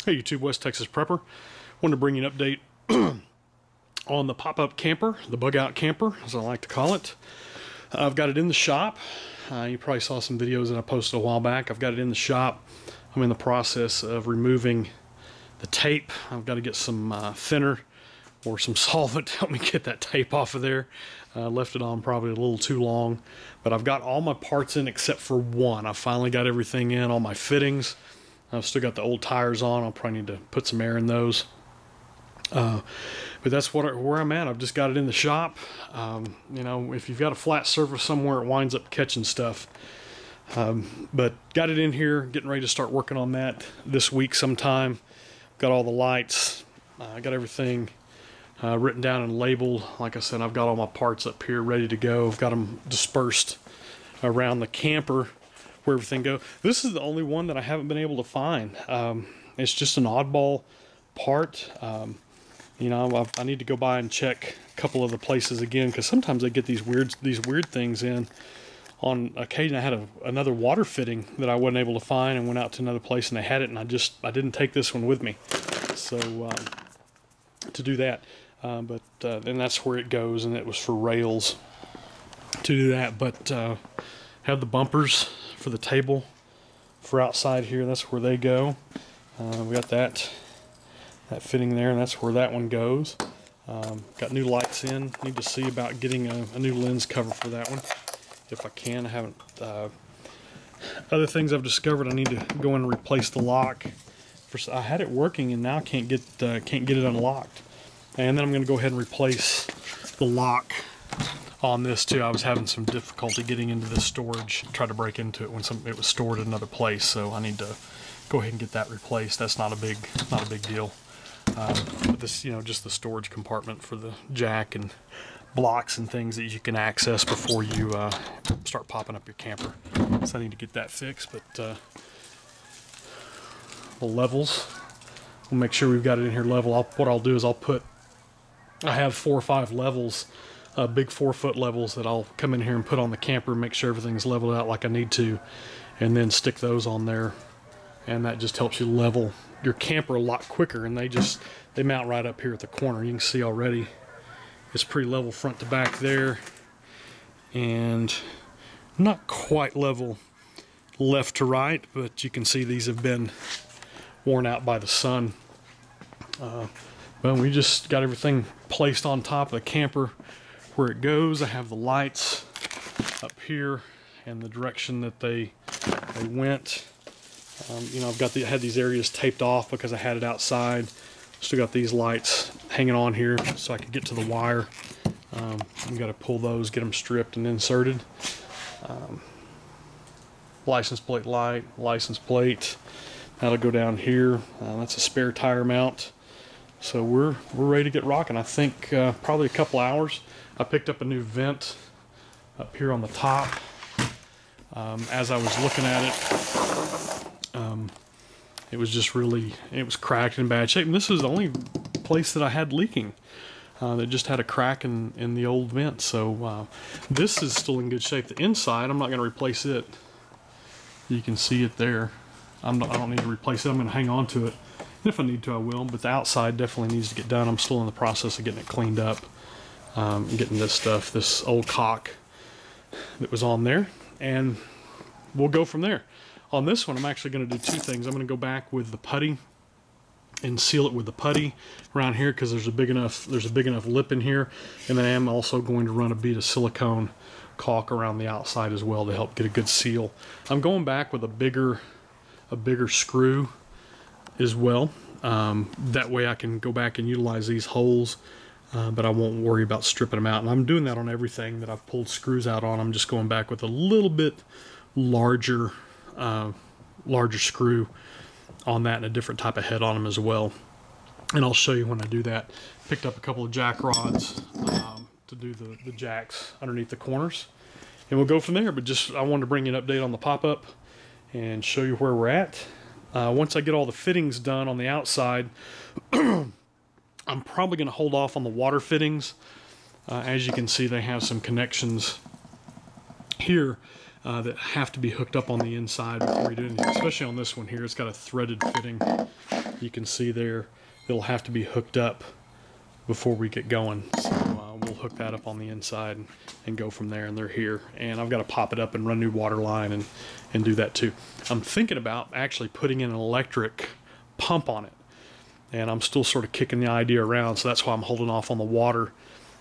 Hey YouTube, West Texas Prepper. Wanted to bring you an update on the pop-up camper, the bug-out camper, as I like to call it. I've got it in the shop. You probably saw some videos that I posted a while back. I've got it in the shop. I'm in the process of removing the tape. I've got to get some thinner or some solvent to help me get that tape off of there. Left it on probably a little too long, but I've got all my parts in except for one. I finally got everything in, all my fittings. I've still got the old tires on. I'll probably need to put some air in those. But that's where I'm at. I've just got it in the shop. You know, if you've got a flat surface somewhere, it winds up catching stuff. But got it in here, getting ready to start working on that this week sometime. Got all the lights. I got everything written down and labeled. Like I said, I've got all my parts up here ready to go. I've got them dispersed around the camper where everything go. This is the only one that I haven't been able to find. It's just an oddball part. You know, I need to go by and check a couple of the places again, because sometimes they get these weird things in. On occasion, I had another water fitting that I wasn't able to find, and went out to another place and they had it, and I didn't take this one with me, so to do that. But then that's where it goes, and it was for rails to do that. But have the bumpers for the table for outside here. That's where they go. We got that fitting there, and that's where that one goes. Got new lights in. Need to see about getting a new lens cover for that one if I can. I haven't. Other things I've discovered, I need to go in and replace the lock. I had it working, and now can't get it unlocked. And then I'm going to go ahead and replace the lock on this too. I was having some difficulty getting into this storage. Tried to break into it when it was stored in another place, so I need to go ahead and get that replaced. That's not a big deal. But this, you know, just the storage compartment for the jack and blocks and things that you can access before you start popping up your camper. So I need to get that fixed. But the levels, we'll make sure we've got it in here level. What I'll do is I have 4 or 5 levels, big 4-foot levels that I'll come in here and put on the camper, make sure everything's leveled out like I need to, and then stick those on there. And that just helps you level your camper a lot quicker. And they mount right up here at the corner. You can see already it's pretty level front to back there, and not quite level left to right, but you can see these have been worn out by the sun. Well, we just got everything placed on top of the camper where it goes. I have the lights up here and the direction that they went. You know, I had these areas taped off because I had it outside. Still got these lights hanging on here so I could get to the wire. We got to pull those, get them stripped and inserted. License plate light, license plate. That'll go down here. That's a spare tire mount. So we're ready to get rocking. I think probably a couple hours. I picked up a new vent up here on the top. As I was looking at it, it was just it was cracked in bad shape. And this is the only place that I had leaking that just had a crack in the old vent. So this is still in good shape. The inside, I'm not going to replace it. You can see it there. I don't need to replace it. I'm going to hang on to it. And if I need to, I will. But the outside definitely needs to get done. I'm still in the process of getting it cleaned up. Getting this old caulk that was on there. And we'll go from there. On this one, I'm actually going to do 2 things. I'm going to go back with the putty and seal it with the putty around here, because there's a big enough lip in here. And then I am also going to run a bead of silicone caulk around the outside as well to help get a good seal. I'm going back with a bigger screw as well. That way I can go back and utilize these holes, but I won't worry about stripping them out. And I'm doing that on everything that I've pulled screws out on. I'm just going back with a little bit larger screw on that, and a different type of head on them as well. And I'll show you when I do that. Picked up a couple of jack rods to do the jacks underneath the corners, and we'll go from there. But I wanted to bring you an update on the pop-up and show you where we're at. Once I get all the fittings done on the outside, I'm probably going to hold off on the water fittings. As you can see, they have some connections here that have to be hooked up on the inside before you do anything, especially on this one here. It's got a threaded fitting. You can see there, it'll have to be hooked up before we get going. So we'll hook that up on the inside and go from there, and they're here. And I've got to pop it up and run new water line and do that too. I'm thinking about actually putting in an electric pump on it, and I'm still sort of kicking the idea around, so that's why I'm holding off on the water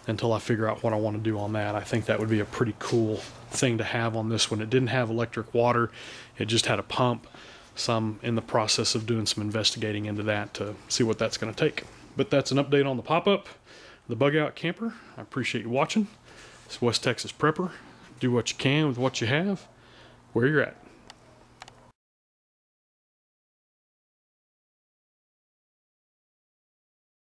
until I figure out what I want to do on that. I think that would be a pretty cool thing to have on this one. It didn't have electric water, it just had a pump. So I'm in the process of doing some investigating into that to see what that's going to take. But that's an update on the pop-up, the Bug Out Camper. I appreciate you watching. It's West Texas Prepper. Do what you can with what you have, where you're at.